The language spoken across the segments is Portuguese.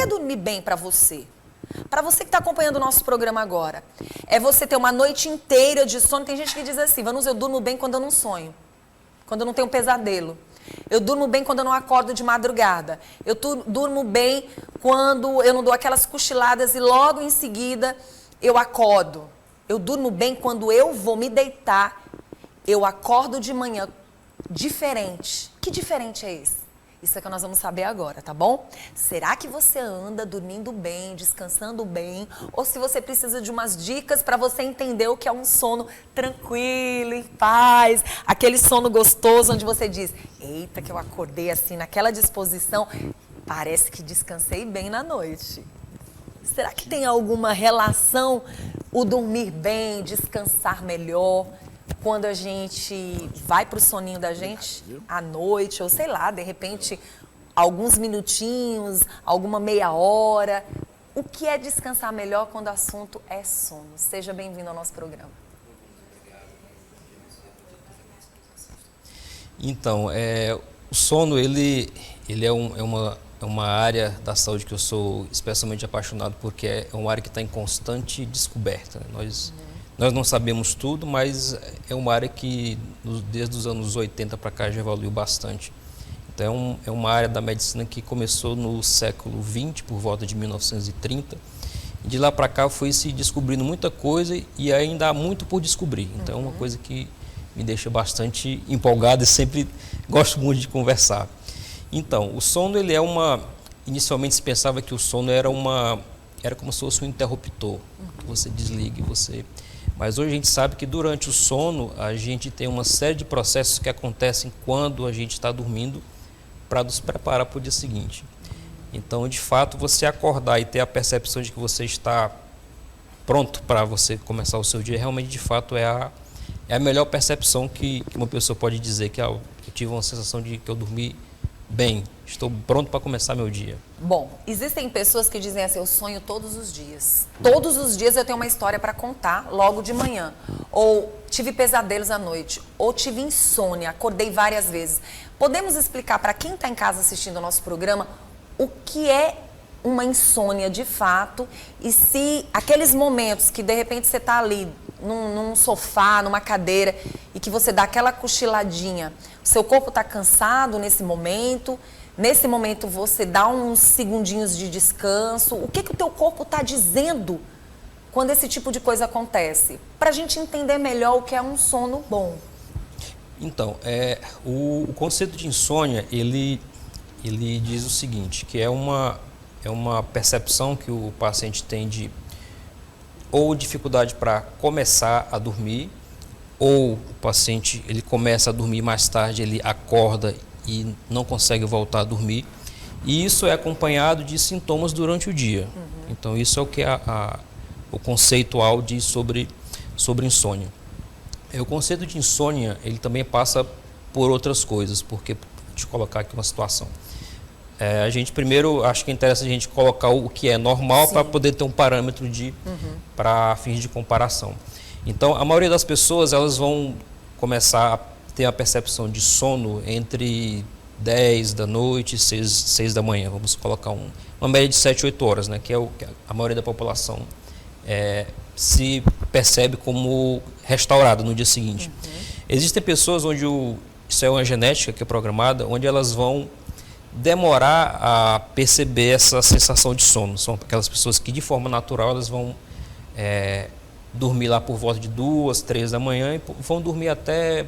dormir bem para você? Para você que está acompanhando o nosso programa agora, é você ter uma noite inteira de sono. Tem gente que diz assim, Vanusa, eu durmo bem quando eu não sonho, quando eu não tenho um pesadelo. Eu durmo bem quando eu não acordo de madrugada. Eu durmo bem quando eu não dou aquelas cochiladas e logo em seguida eu acordo. Eu durmo bem quando eu vou me deitar, eu acordo de manhã diferente. Que diferente é esse? Isso é que nós vamos saber agora, tá bom? Será que você anda dormindo bem, descansando bem? Ou se você precisa de umas dicas para você entender o que é um sono tranquilo, em paz, aquele sono gostoso onde você diz, eita, que eu acordei assim, naquela disposição, parece que descansei bem na noite. Será que tem alguma relação o dormir bem, descansar melhor, quando a gente vai para o soninho da gente à noite, ou sei lá, de repente, alguns minutinhos, alguma meia hora. O que é descansar melhor quando o assunto é sono? Seja bem-vindo ao nosso programa. Então, o sono, ele é uma área da saúde que eu sou especialmente apaixonado, porque é uma área que está em constante descoberta. Nós não sabemos tudo, mas é uma área que desde os anos 80 para cá já evoluiu bastante. Então é uma área da medicina que começou no século XX, por volta de 1930. De lá para cá foi se descobrindo muita coisa e ainda há muito por descobrir. Então é uma coisa que me deixa bastante empolgado e sempre gosto muito de conversar. Então, o sono, ele é inicialmente se pensava que o sono era como se fosse um interruptor, que você desliga e você... Mas hoje a gente sabe que durante o sono a gente tem uma série de processos que acontecem quando a gente está dormindo para nos preparar para o dia seguinte. Então, de fato, você acordar e ter a percepção de que você está pronto para você começar o seu dia, realmente, de fato, é a melhor percepção que uma pessoa pode dizer, que eu tive uma sensação de que eu dormi bem, estou pronto para começar meu dia. Bom, existem pessoas que dizem assim, eu sonho todos os dias. Todos os dias eu tenho uma história para contar logo de manhã. Ou tive pesadelos à noite, ou tive insônia, acordei várias vezes. Podemos explicar para quem está em casa assistindo ao nosso programa o que é uma insônia de fato e se aqueles momentos que de repente você está ali num sofá, numa cadeira e que você dá aquela cochiladinha, o seu corpo está cansado nesse momento você dá uns segundinhos de descanso, o que o teu corpo está dizendo quando esse tipo de coisa acontece? Para a gente entender melhor o que é um sono bom. Então, o conceito de insônia, ele diz o seguinte, que é uma percepção que o paciente tem de ou dificuldade para começar a dormir, ou o paciente ele começa a dormir mais tarde, ele acorda e não consegue voltar a dormir, e isso é acompanhado de sintomas durante o dia. Então isso é o que o conceitual diz sobre insônia. O conceito de insônia, ele também passa por outras coisas, porque, deixa eu colocar aqui uma situação. A gente primeiro, acho que interessa a gente colocar o que é normal para poder ter um parâmetro para fins de comparação. Então, a maioria das pessoas, elas vão começar a ter a percepção de sono entre 10 da noite e 6 da manhã. Vamos colocar uma média de 7, 8 horas, né, que é o que a maioria da população se percebe como restaurada no dia seguinte. Existem pessoas onde isso é uma genética que é programada, onde elas vão demorar a perceber essa sensação de sono. São aquelas pessoas que de forma natural elas vão dormir lá por volta de 2, 3 da manhã e vão dormir até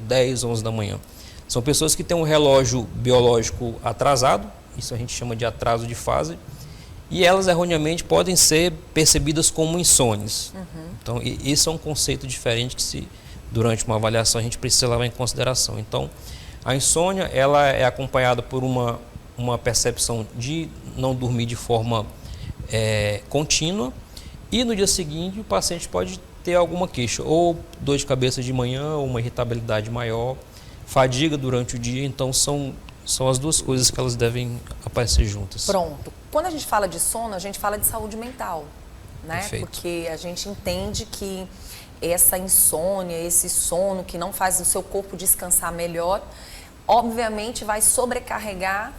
10, 11 da manhã. São pessoas que têm um relógio biológico atrasado, isso a gente chama de atraso de fase, e elas erroneamente podem ser percebidas como insônias. Então, esse é um conceito diferente que durante uma avaliação a gente precisa levar em consideração. Então, a insônia ela é acompanhada por uma percepção de não dormir de forma contínua e no dia seguinte o paciente pode ter alguma queixa, ou dor de cabeça de manhã, ou uma irritabilidade maior, fadiga durante o dia. Então são as duas coisas que elas devem aparecer juntas. Pronto. Quando a gente fala de sono, a gente fala de saúde mental, né? Perfeito. Porque a gente entende que essa insônia, esse sono que não faz o seu corpo descansar melhor, obviamente vai sobrecarregar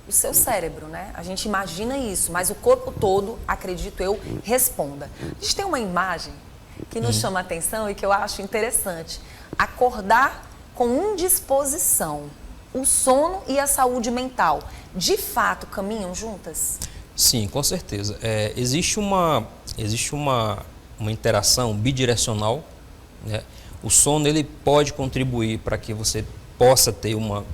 o seu cérebro, né? A gente imagina isso, mas o corpo todo, acredito eu, responda. A gente tem uma imagem que nos chama a atenção e que eu acho interessante. Acordar com indisposição. O sono e a saúde mental, de fato, caminham juntas? Sim, com certeza. Existe uma interação bidirecional, né? O sono ele pode contribuir para que você possa ter uma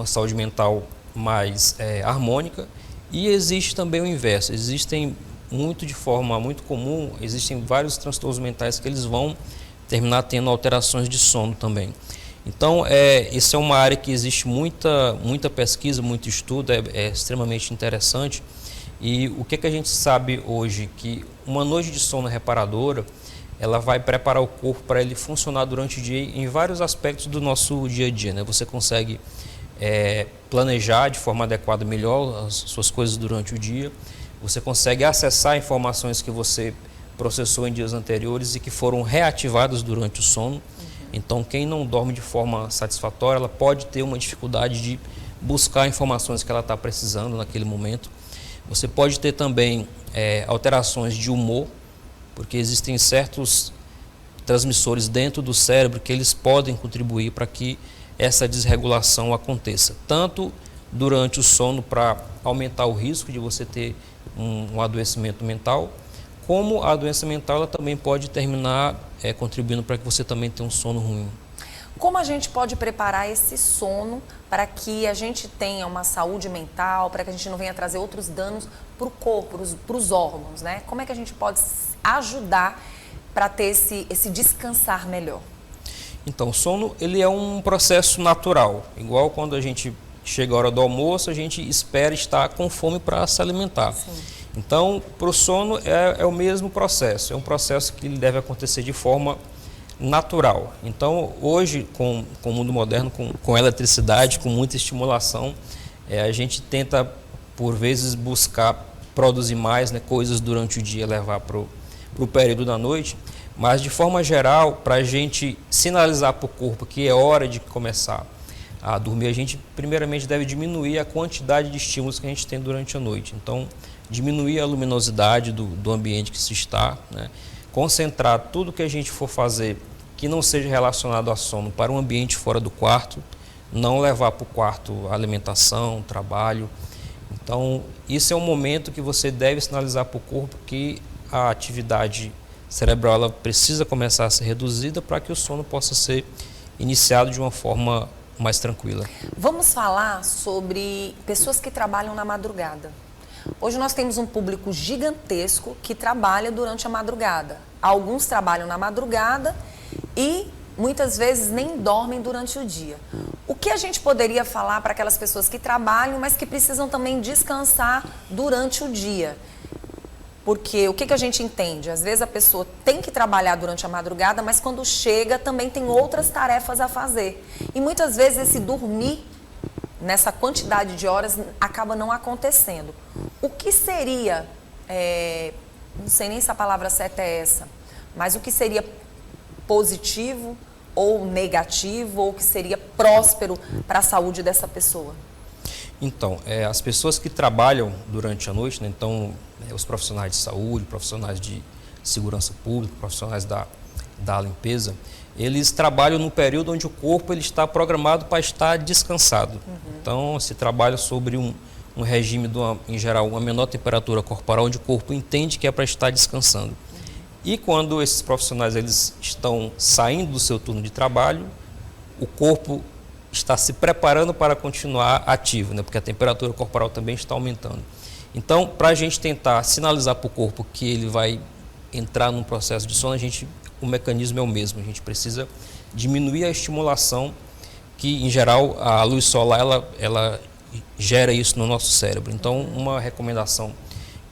saúde mental mais harmônica, e existe também o inverso. Existem de forma muito comum, existem vários transtornos mentais que eles vão terminar tendo alterações de sono também. Então, essa é uma área que existe muita pesquisa, muito estudo, é extremamente interessante. E o que a gente sabe hoje? Que uma noite de sono reparadora, ela vai preparar o corpo para ele funcionar durante o dia em vários aspectos do nosso dia a dia, né? Você consegue planejar de forma adequada melhor as suas coisas durante o dia, você consegue acessar informações que você processou em dias anteriores e que foram reativadas durante o sono. Então, quem não dorme de forma satisfatória, ela pode ter uma dificuldade de buscar informações que ela está precisando naquele momento. Você pode ter também alterações de humor, porque existem certos transmissores dentro do cérebro que eles podem contribuir para que essa desregulação aconteça, tanto durante o sono para aumentar o risco de você ter um adoecimento mental, como a doença mental ela também pode terminar contribuindo para que você também tenha um sono ruim. Como a gente pode preparar esse sono para que a gente tenha uma saúde mental, para que a gente não venha trazer outros danos para o corpo, para os órgãos, né? Como é que a gente pode ajudar para ter esse descansar melhor? Então, o sono ele é um processo natural, igual quando a gente chega a hora do almoço, a gente espera estar com fome para se alimentar. Sim. Então, para o sono é o mesmo processo, é um processo que deve acontecer de forma natural. Então, hoje, com o mundo moderno, com eletricidade, com muita estimulação, a gente tenta, por vezes, buscar produzir mais, né, coisas durante o dia, levar para o período da noite, mas, de forma geral, para a gente sinalizar para o corpo que é hora de começar a dormir, a gente, primeiramente, deve diminuir a quantidade de estímulos que a gente tem durante a noite. Então, diminuir a luminosidade do ambiente que se está, né? Concentrar tudo que a gente for fazer que não seja relacionado a sono para um ambiente fora do quarto, não levar para o quarto alimentação, trabalho. Então, isso é um momento que você deve sinalizar para o corpo que a atividade cerebral ela precisa começar a ser reduzida para que o sono possa ser iniciado de uma forma mais tranquila. Vamos falar sobre pessoas que trabalham na madrugada. Hoje nós temos um público gigantesco que trabalha durante a madrugada. Alguns trabalham na madrugada e muitas vezes nem dormem durante o dia. O que a gente poderia falar para aquelas pessoas que trabalham, mas que precisam também descansar durante o dia? Porque o que a gente entende? Às vezes a pessoa tem que trabalhar durante a madrugada, mas quando chega também tem outras tarefas a fazer. E muitas vezes esse dormir nessa quantidade de horas acaba não acontecendo. O que seria, não sei nem se a palavra certa é essa, mas o que seria positivo ou negativo, ou que seria próspero para a saúde dessa pessoa? Então, as pessoas que trabalham durante a noite, né, então os profissionais de saúde, profissionais de segurança pública, profissionais da limpeza, eles trabalham no período onde o corpo ele está programado para estar descansado. Então, se trabalha sobre um regime, em geral, uma menor temperatura corporal, onde o corpo entende que é para estar descansando. E quando esses profissionais eles estão saindo do seu turno de trabalho, o corpo está se preparando para continuar ativo, né? Porque a temperatura corporal também está aumentando. Então, para a gente tentar sinalizar para o corpo que ele vai entrar num processo de sono, o mecanismo é o mesmo. A gente precisa diminuir a estimulação que, em geral, a luz solar ela gera isso no nosso cérebro. Então, uma recomendação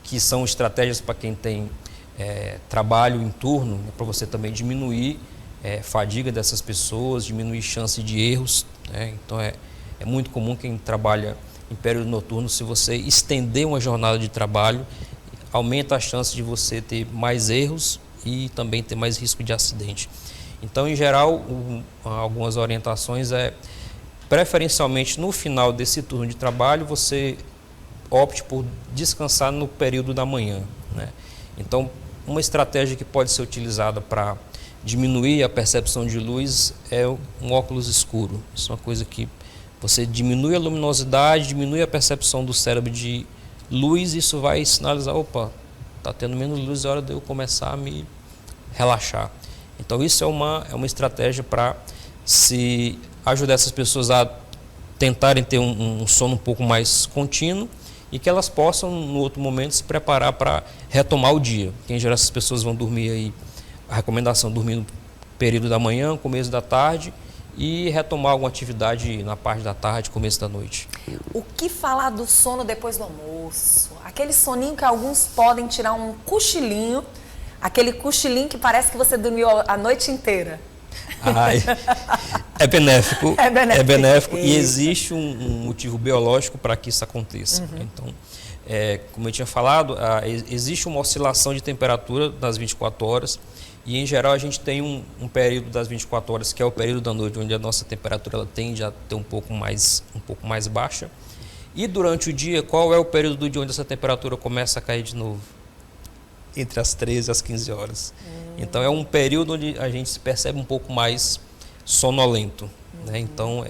que são estratégias para quem tem trabalho em turno, para você também diminuir fadiga dessas pessoas, diminuir chance de erros, né? Então, é muito comum quem trabalha em período noturno, se você estender uma jornada de trabalho, aumenta a chance de você ter mais erros e também ter mais risco de acidente. Então, em geral, algumas orientações preferencialmente no final desse turno de trabalho, você opte por descansar no período da manhã, né? Então, uma estratégia que pode ser utilizada para diminuir a percepção de luz é um óculos escuro. Isso é uma coisa que você diminui a luminosidade, diminui a percepção do cérebro de luz, e isso vai sinalizar, opa, está tendo menos luz, é hora de eu começar a me relaxar. Então isso é uma estratégia para se ajudar essas pessoas a tentarem ter um sono um pouco mais contínuo e que elas possam, no outro momento, se preparar para retomar o dia. Em geral, essas pessoas vão dormir aí, a recomendação é dormir no período da manhã, começo da tarde, e retomar alguma atividade na parte da tarde, começo da noite. O que falar do sono depois do almoço? Aquele soninho que alguns podem tirar um cochilinho, aquele cochilinho que parece que você dormiu a noite inteira. Ai, é benéfico, É benéfico. E existe um motivo biológico para que isso aconteça. Então, como eu tinha falado, existe uma oscilação de temperatura das 24 horas e, em geral, a gente tem um período das 24 horas, que é o período da noite, onde a nossa temperatura ela tende a ter um pouco mais baixa. E durante o dia, qual é o período do dia onde essa temperatura começa a cair de novo? Entre as 13 e as 15 horas. Então é um período onde a gente se percebe um pouco mais sonolento, né? Então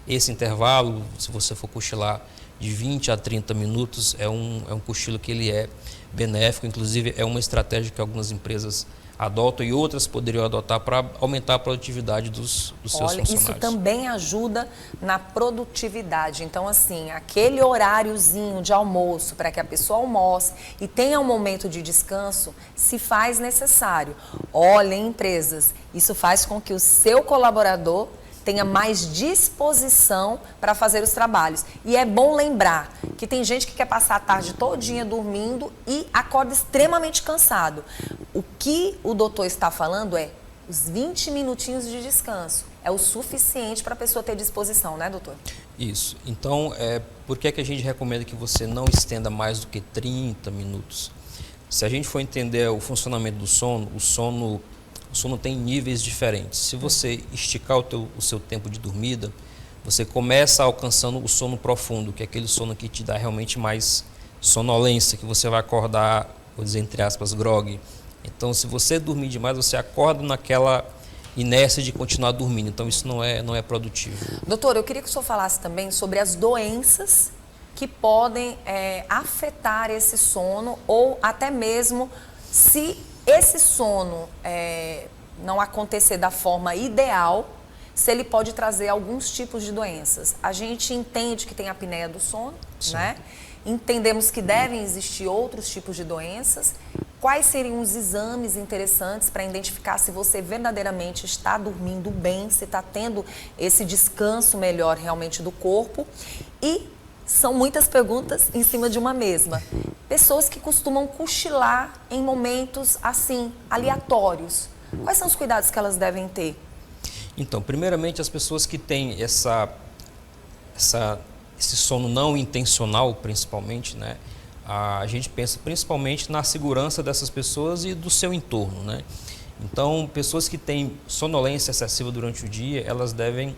esse intervalo, se você for cochilar de 20 a 30 minutos, é um cochilo que ele é benéfico. Inclusive é uma estratégia que algumas empresas adotam e outras poderiam adotar para aumentar a produtividade dos seus funcionários. Isso também ajuda na produtividade. Então, assim, aquele horáriozinho de almoço para que a pessoa almoce e tenha um momento de descanso, se faz necessário. Olhem, empresas, isso faz com que o seu colaborador tenha mais disposição para fazer os trabalhos. E é bom lembrar que tem gente que quer passar a tarde todinha dormindo e acorda extremamente cansado. O que o doutor está falando é os 20 minutinhos de descanso. É o suficiente para a pessoa ter disposição, né, doutor? Isso. Então, por que a gente recomenda que você não estenda mais do que 30 minutos? Se a gente for entender o funcionamento do sono, o sono tem níveis diferentes. Se você esticar o seu tempo de dormida, você começa alcançando o sono profundo, que é aquele sono que te dá realmente mais sonolência, que você vai acordar, vou dizer entre aspas, grog. Então, se você dormir demais, você acorda naquela inércia de continuar dormindo. Então, isso não é produtivo. Doutor, eu queria que o senhor falasse também sobre as doenças que podem afetar esse sono, ou até mesmo se esse sono não acontecer da forma ideal, se ele pode trazer alguns tipos de doenças. A gente entende que tem a apneia do sono, né? Entendemos que devem existir outros tipos de doenças. Quais seriam os exames interessantes para identificar se você verdadeiramente está dormindo bem, se está tendo esse descanso melhor realmente do corpo? E são muitas perguntas em cima de uma mesma. Pessoas que costumam cochilar em momentos assim, aleatórios. Quais são os cuidados que elas devem ter? Então, primeiramente, as pessoas que têm esse sono não intencional, principalmente, né? A gente pensa principalmente na segurança dessas pessoas e do seu entorno, né? Então, pessoas que têm sonolência excessiva durante o dia, elas devem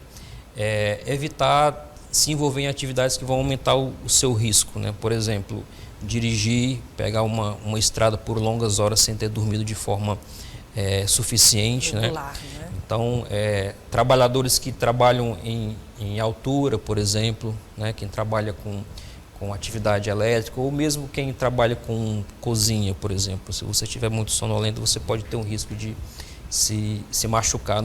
evitar se envolver em atividades que vão aumentar o seu risco, né? Por exemplo, dirigir, pegar uma estrada por longas horas sem ter dormido de forma suficiente, regular, né? Então, trabalhadores que trabalham em altura, por exemplo, né? Quem trabalha com atividade elétrica, ou mesmo quem trabalha com cozinha, por exemplo. Se você estiver muito sonolento, você pode ter um risco de se machucar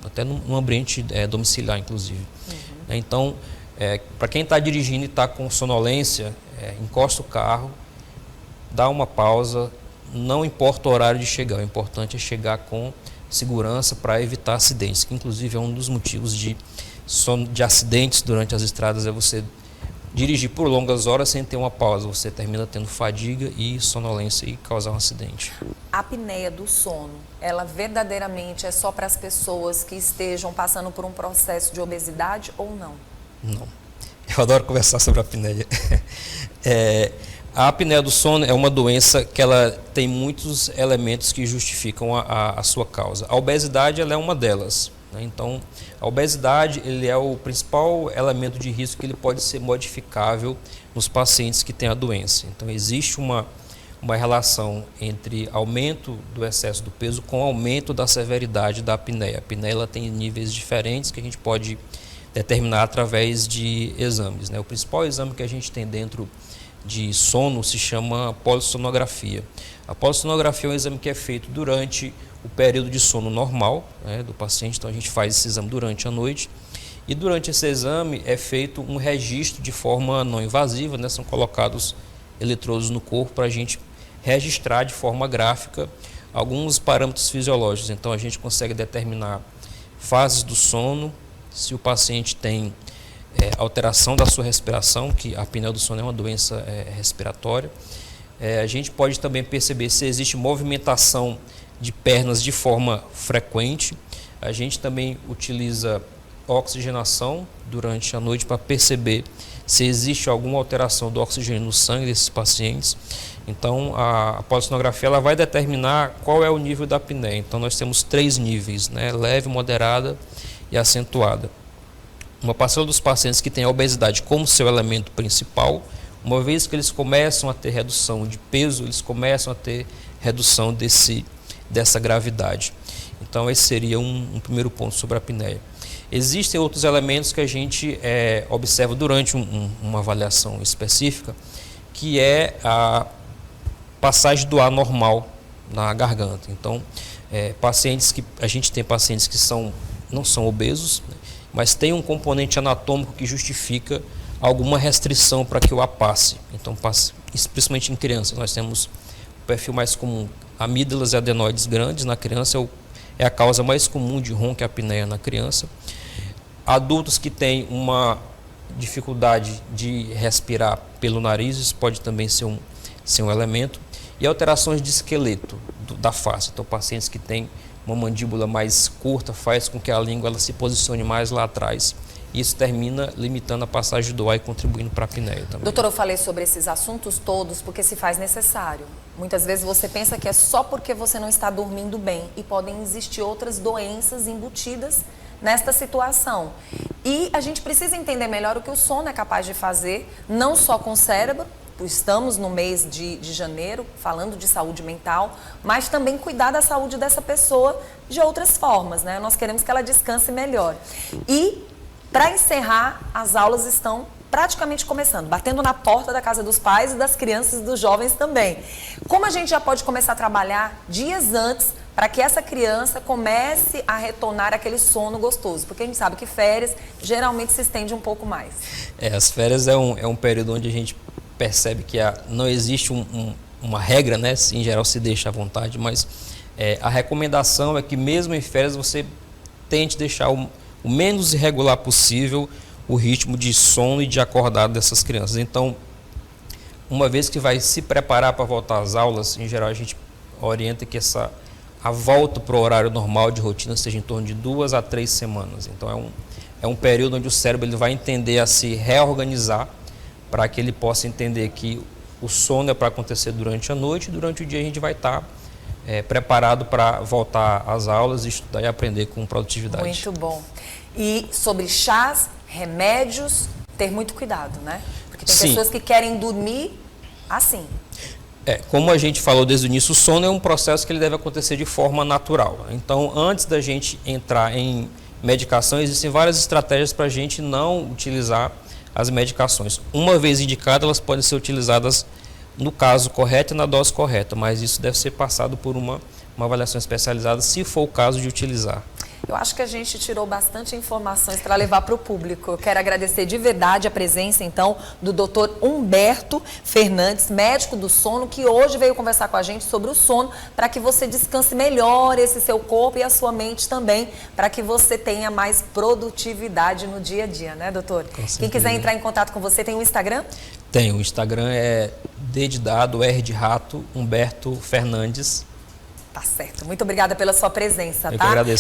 até num ambiente domiciliar, inclusive. Então, para quem está dirigindo e está com sonolência, encosta o carro, dá uma pausa, não importa o horário de chegar, o importante é chegar com segurança para evitar acidentes, que inclusive é um dos motivos de acidentes durante as estradas, é você dirigir por longas horas sem ter uma pausa, você termina tendo fadiga e sonolência e causar um acidente. A apneia do sono, ela verdadeiramente é só para as pessoas que estejam passando por um processo de obesidade ou não? Não. Eu adoro conversar sobre a apneia. A apneia do sono é uma doença que ela tem muitos elementos que justificam a sua causa. A obesidade ela é uma delas, né? Então, a obesidade ele é o principal elemento de risco que ele pode ser modificável nos pacientes que têm a doença. Então, existe uma relação entre aumento do excesso do peso com aumento da severidade da apneia. A apneia ela tem níveis diferentes que a gente pode determinar através de exames, né? O principal exame que a gente tem dentro de sono se chama polissonografia. A polissonografia é um exame que é feito durante o período de sono normal, né, do paciente, então a gente faz esse exame durante a noite e durante esse exame é feito um registro de forma não invasiva, né, são colocados eletrodos no corpo para a gente registrar de forma gráfica alguns parâmetros fisiológicos. Então a gente consegue determinar fases do sono, se o paciente tem alteração da sua respiração, que a apneia do sono é uma doença respiratória. A gente pode também perceber se existe movimentação de pernas de forma frequente. A gente também utiliza oxigenação durante a noite para perceber se existe alguma alteração do oxigênio no sangue desses pacientes. Então, a polissonografia ela vai determinar qual é o nível da apneia. Então, nós temos 3 níveis, né? Leve, moderada e acentuada. Uma parcela dos pacientes que tem a obesidade como seu elemento principal, uma vez que eles começam a ter redução de peso, eles começam a ter redução dessa gravidade. Então, esse seria um primeiro ponto sobre a apneia. Existem outros elementos que a gente observa durante uma avaliação específica, que é a passagem do ar normal na garganta. Então, a gente tem pacientes que não são obesos, né, mas tem um componente anatômico que justifica alguma restrição para que o ar passe. Então, principalmente em crianças, nós temos o perfil mais comum, amígdalas e adenoides grandes na criança, é a causa mais comum de ronco e apneia na criança. Adultos que têm uma dificuldade de respirar pelo nariz, isso pode também ser um elemento. E alterações de esqueleto da face. Então, pacientes que têm uma mandíbula mais curta faz com que a língua ela se posicione mais lá atrás. Isso termina limitando a passagem do ar e contribuindo para a apneia também. Doutor, eu falei sobre esses assuntos todos porque se faz necessário. Muitas vezes você pensa que é só porque você não está dormindo bem e podem existir outras doenças embutidas nesta situação. E a gente precisa entender melhor o que o sono é capaz de fazer, não só com o cérebro. Estamos no mês de janeiro, falando de saúde mental, mas também cuidar da saúde dessa pessoa de outras formas, né? Nós queremos que ela descanse melhor. E, para encerrar, as aulas estão praticamente começando, batendo na porta da casa dos pais e das crianças e dos jovens também. Como a gente já pode começar a trabalhar dias antes para que essa criança comece a retornar aquele sono gostoso? Porque a gente sabe que férias geralmente se estende um pouco mais. As férias é um período onde a gente percebe que não existe uma regra, né? Em geral se deixa à vontade, mas a recomendação é que mesmo em férias você tente deixar o menos irregular possível o ritmo de sono e de acordado dessas crianças. Então, uma vez que vai se preparar para voltar às aulas, em geral a gente orienta que a volta para o horário normal de rotina seja em torno de 2 a 3 semanas. Então, é um período onde o cérebro ele vai entender a se reorganizar para que ele possa entender que o sono é para acontecer durante a noite e durante o dia a gente vai estar preparado para voltar às aulas, estudar e aprender com produtividade. Muito bom. E sobre chás, remédios, ter muito cuidado, né? Porque tem pessoas que querem dormir assim. Como a gente falou desde o início, o sono é um processo que ele deve acontecer de forma natural. Então, antes da gente entrar em medicação, existem várias estratégias para a gente não utilizar as medicações. Uma vez indicadas, elas podem ser utilizadas no caso correto e na dose correta, mas isso deve ser passado por uma avaliação especializada, se for o caso de utilizar. Eu acho que a gente tirou bastante informações para levar para o público. Eu quero agradecer de verdade a presença, então, do Dr. Humberto Fernandes, médico do sono, que hoje veio conversar com a gente sobre o sono, para que você descanse melhor esse seu corpo e a sua mente também, para que você tenha mais produtividade no dia a dia, né, doutor? Quem quiser entrar em contato com você, tem um Instagram? Tem, o Instagram é D de dado, R de rato, Humberto Fernandes. Tá certo. Muito obrigada pela sua presença, tá? Eu que agradeço.